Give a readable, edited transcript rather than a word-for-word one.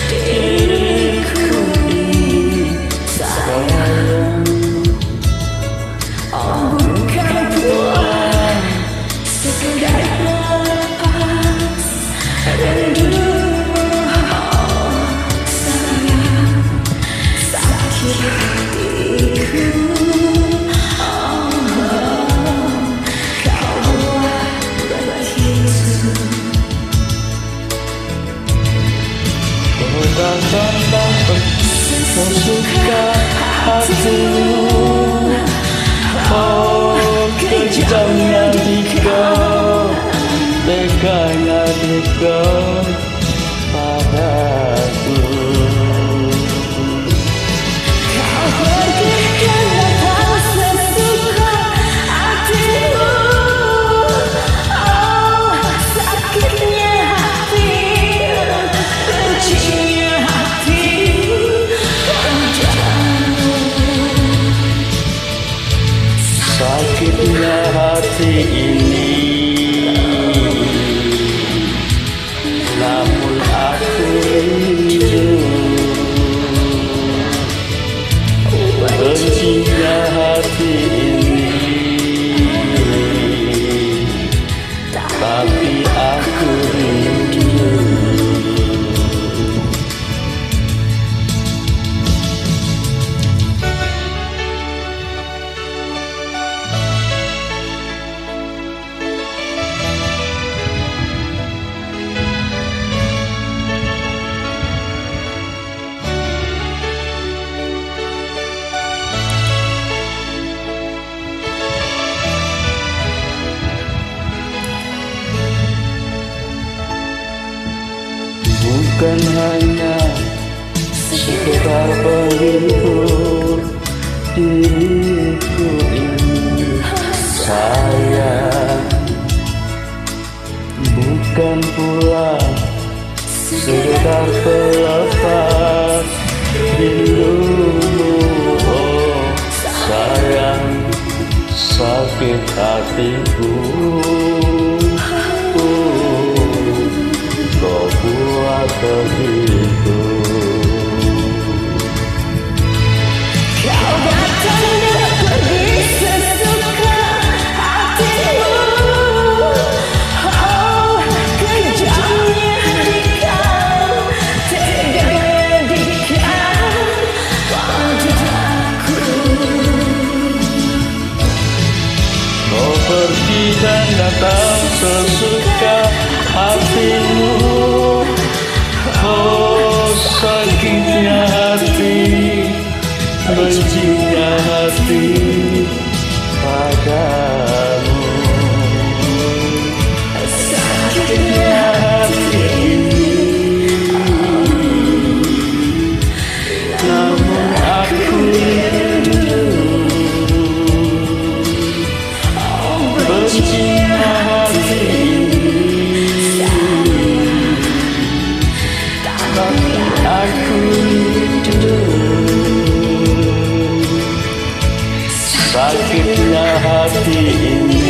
diriku ini sayang. Oh bukan puas sekedar lepas rindu. Oh sayang, sakit hatiku. Oh kau buat begitu. Kau sesuka hatimu. Oh kejamnya dikau, teganya dikau padaku. Kau pergi kenapa sesuka hatimu. Oh sakitnya hati, bencinya hati padamu. Sakitnya hati ini, namun aku rindu. Bencinya hati ini, tapi aku rindu. Bukan hanya sekedar penghibur diriku ini sayang. Bukan pula sekedar pelepas rindumu. Oh sayang, sakit hatiku. Kau buat begitu. Kau datang dan pergi sesuka hatimu. Oh kejamnya dikau, teganya dikau padaku. Kau pergi dan datang sesuka hatimu. Oh sakitnya hati, bencinya hati padamu. Sakitnya hati ini, namun aku rindu. Bencinya hati ini, tapi aku rindu. Sakitnya hati ini,